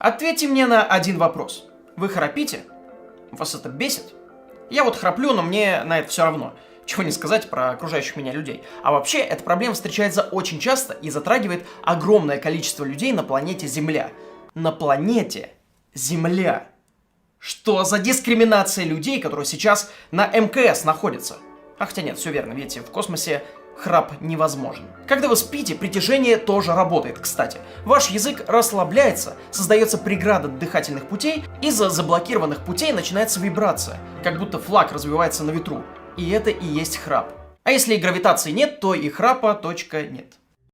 Ответьте мне на один вопрос. Вы храпите? Вас это бесит? Я вот храплю, но мне на это все равно. Чего не сказать про окружающих меня людей. А вообще, эта проблема встречается очень часто и затрагивает огромное количество людей на планете Земля. На планете Земля. Что за дискриминация людей, которые сейчас на МКС находятся? А хотя нет, все верно, видите, в космосе храп невозможен. Когда вы спите, притяжение тоже работает, кстати. Ваш язык расслабляется, создается преграда дыхательных путей, из-за заблокированных путей начинается вибрация, как будто флаг развивается на ветру. И это и есть храп. А если и гравитации нет, то и храпа точка нет.